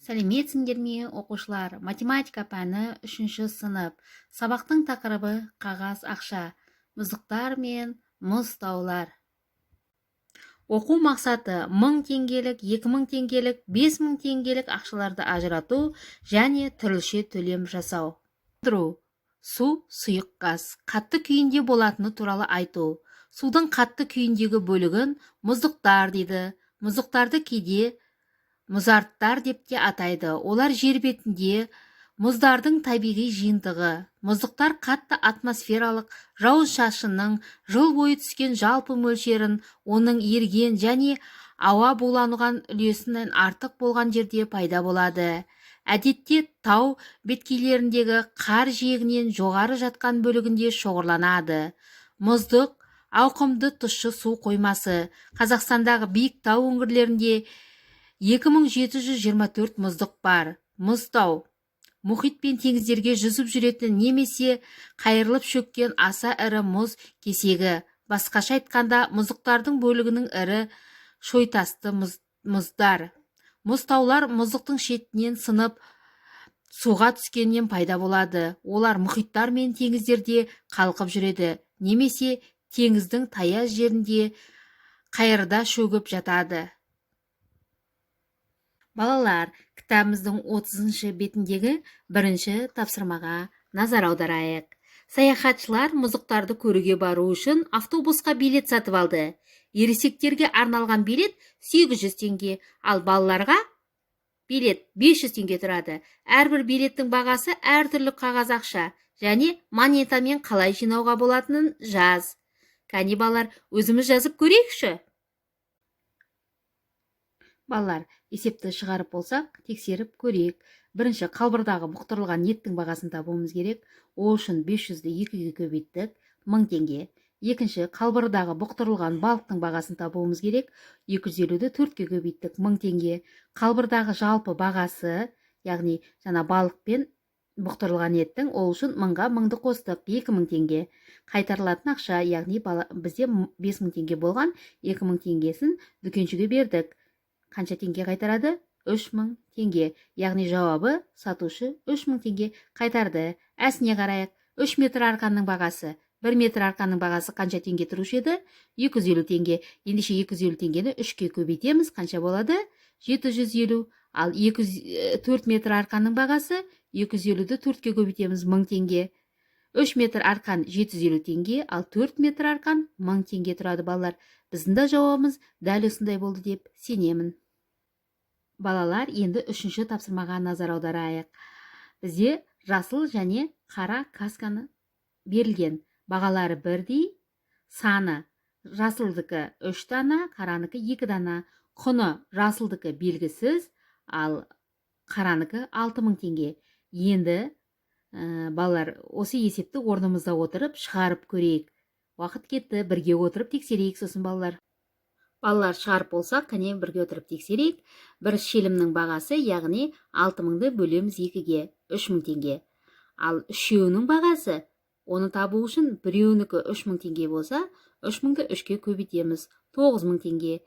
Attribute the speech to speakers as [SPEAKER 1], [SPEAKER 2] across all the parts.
[SPEAKER 1] Сәлеметсіңдер ме, оқушылар? Математика пәні 3-ші сынып. Сабақтың тақырыбы қағаз ақша, мұздықтар мен мұз таулар. Оқу мақсаты 1000 теңгелік, 2000 теңгелік, 5000 теңгелік ақшаларды ажырату және түрліше төлем жасау. Су, сұйық газ, қатты күйінде болатыны туралы айту. Судың қатты күйіндегі бөлігін мұздықтар дейді. Мұздықтарды кейде мұзарттар деп те атайды. Олар жер бетінде мұздардың табиғи жиынтығы. Мұздықтар қатты атмосфералық жауын-шашынның жыл бойы түскен жалпы мөлшерін, оның еріген және ауа буланған үлесінен артық болған жерде пайда болады. Әдетте тау беткейлеріндегі қар жиегінен жоғары жатқан бөлігінде шоғырланады. Мұздық ауқымды тұщы су қоймасы. Қазақстандағы биік тау өңірлерінде 2724 мұздық бар. Мұзтау мұхит пен теңіздерге жүзіп жүретін немесе қайырылып шөккен аса ірі мұз кесегі. Басқаша айтқанда, мұздықтардың бөлігінің ірі шойтасты мұздар. Мұзтаулар мұздықтың шетінен сынып, суға түскеннен пайда болады. Олар мұхиттар мен теңіздерде қалқып жүреді, немесе теңіздің таяз жерінде қайырда шөгіп жатады. Балалар, кітабымыздың 30-шы бетіндегі бірінші тапсырмаға назар аударайық. Саяхатшылар мұздықтарды көруге бару үшін автобусқа билет сатып алды. Ересектерге арналған билет 800 теңге, ал балаларға билет 500 теңге тұрады. Әрбір билеттің бағасы әртүрлі қағаз ақша және монетамен қалай жинауға болатынын жаз. Кәне балалар, өзіміз жазып көрейікші. Балалар, есепті шығарып болсақ, тексеріп көрейік. Бірінші, қалбырдағы бұқтырылған еттің бағасын табуымыз керек. Ол үшін 500-ді 2-ге көбейттік, 1000 теңге. Екінші, қалбырдағы бұқтырылған балықтың бағасын табуымыз керек. 250-ді 4-ге көбейттік, 1000 теңге. Қалбырдағы жалпы бағасы, яғни жаңа балық пен бұқтырылған еттің, ол үшін 1000-ға 1000-ді қостық, 2000 теңге. Қайтарылатын ақша, яғни бізде 5000 теңге болған, 2000 теңгесін дүкеншіге бердік. Қанша теңге қайтарады? 3000 теңге. Яғни жауабы сатушы 3000 теңге қайтарды. Әсіне қарайық. 3 метр арқанның бағасы. 1 метр арқанның бағасы қанша теңге тұрушы еді? 250 теңге. Ендеше 250 теңгені 3-ке көбейтеміз. Қанша болады? 750. Ал 4 метр арқанның бағасы 250-ді 4-ке көбейтеміз. 1000 теңге. 3 метр арқан 750 теңге, ал 4 метр арқан 1000 теңге тұрады балалар. Біздің де жауабымыз дәл осындай болды деп сенемін. Балалар, енді 3-ші тапсырмаға назар аударайық. Бізде жасыл және қара касканы берілген. Бағалары бірдей, саны жасылдікі 3 дана, қараныкі 2 дана. Құны жасылдікі белгісіз, ал қараныкі 6000 теңге. Енді балалар, осы есепті орнымызда отырып шығарып көрейік. Уақыт кетті, бірге отырып тексерейік сосын балалар. Балалар, шығарып болсақ, кәне бірге отырып тексерейік. Бір шелімнің бағасы, яғни 6000-ды бөлеміз 2-ге, 3000 теңге. Ал үшеуінің бағасы, оны табу үшін біреуінікі 3000 теңге болса, 3000-ды 3-ке көбейтеміз, 9000 теңге.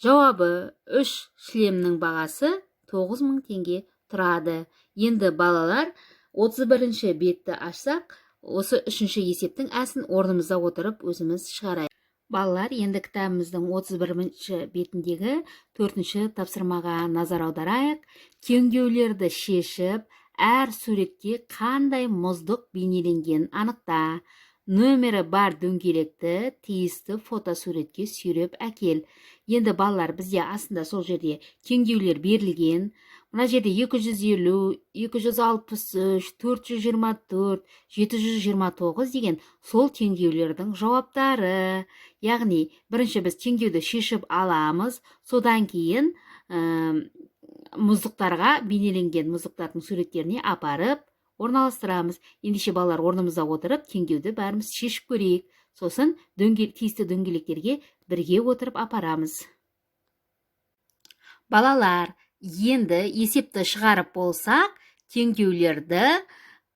[SPEAKER 1] Жауабы 3 шлемнің бағасы 9000 теңге тұрады. Енді балалар, 31-ші бетті ашсақ, осы 3-ші есептің әсін орнымызда отырып өзіміз шығарайық. Балалар, енді кітабымыздың 31-ші бетіндегі 4-ші тапсырмаға назар аударайық. Теңдеулерді шешіп, әр суретте қандай мұздық бейнеленген анықта. Нөмірі бар дөңгелекті тиісті фотосуретке сүйреп әкел. Енді балалар, бізде астында сол жерде теңдеулер берілген. Мына жерде 250, 263, 424, 729 деген сол теңдеулердің жауаптары. Яғни, бірінші біз теңдеуді шешіп аламыз, содан кейін мұздықтарға бейнеленген мұздықтардың суреттеріне апарып орналастырамыз. Ендеше балалар, орнымызда отырып теңдеуді бәріміз шешіп көрейік. Сосын тиісті дөңгелектерге бірге отырып апарамыз. Балалар, енді есепті шығарып болсақ, теңдеулерді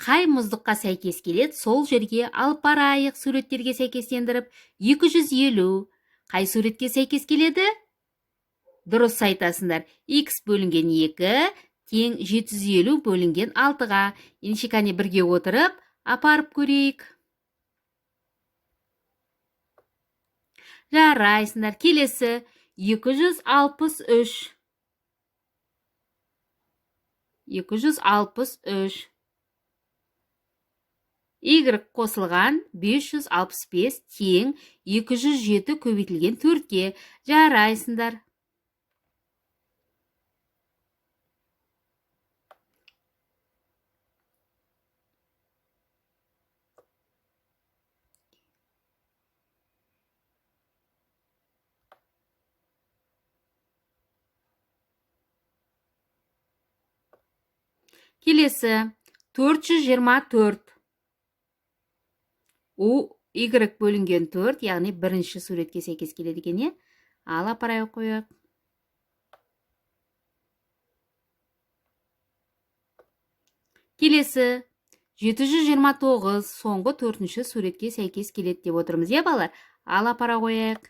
[SPEAKER 1] қай мұздыққа сәйкес келеді, сол жерге алып барайық. Суреттерге сәйкестендіріп, 250 қай суретке сәйкес келеді? Дұрыс айтасыңдар. X бөлінген 2 тең 750 бөлінген 6-ға. Ендеше кәне бірге отырып, апарып көрейік. Жарайсыңдар. Келесі 263. 263. Y қосылған 565 тең 207 көбейтілген 4-ке. Жарайсыңдар. Келесі 424. У Y бөлінген 4, яғни бірінші суретке сәйкес келеді екен. Ал апарай қояйық. Келесі 729 соңғы 4-ші суретке сәйкес келеді деп отырмыз, балалар? Ал апара қояйық.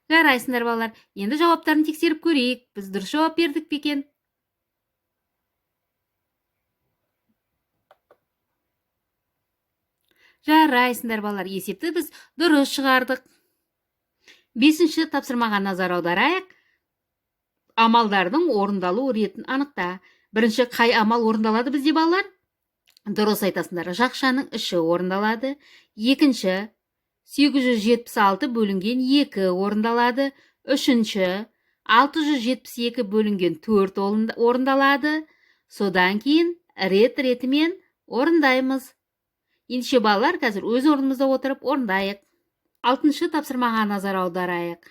[SPEAKER 1] Жарайсыңдар, балалар. Енді жауаптарын тексеріп көрейік. Біз дұрыс жауап бердік пе екен? Жарайсыңдар, балалар. Есепті біз дұрыс шығардық. 5-ші тапсырмаға назар аударайық. Амалдардың орындалу ретін анықта. Бірінші, қай амал орындалады бізде, балалар? Дұрыс айтасыңдар. Жақшаның іші орындалады. Екінші, 876 бөлінген 2 орындалады. Үшінші, 672 бөлінген 4 орындалады. Содан кейін рет-ретімен орындаймыз. Ендеше балалар, қазір өз орнымызда отырып орындайық. 6-шы тапсырмаға назар аударайық.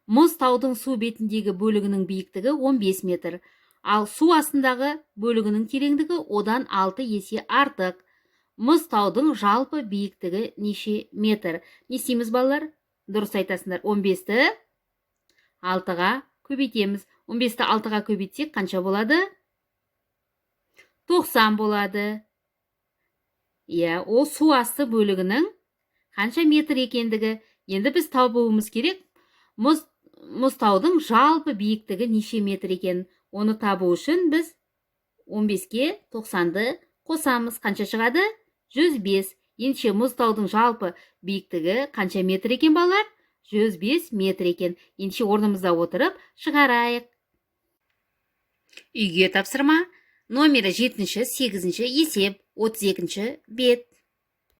[SPEAKER 1] Мұз таудың су бетіндегі бөлігінің биіктігі 15 метр, ал су астындағы бөлігінің тереңдігі одан 6 есе артық. Мұз таудың жалпы биіктігі неше метр? Не істейміз, балалар? Дұрыс айтасыңдар. 15-ті 6-ға көбейтеміз. 15-ті 6-ға көбейтсек қанша болады? 90 болады. Ол су асты бөлігінің қанша метр екендігі. Енді біз табуымыз керек. Мұз таудың жалпы биіктігі неше метр екен? Оны табу үшін біз 15-ке 90-ды қосамыз. Қанша шығады? 105. Ендеше мұз таудың жалпы биіктігі қанша метр екен, балалар? 105 метр екен. Ендеше орнымызда отырып шығарайық. Үйге тапсырма. Номері 7-ші, 8-ші есеп, 32-ші бет.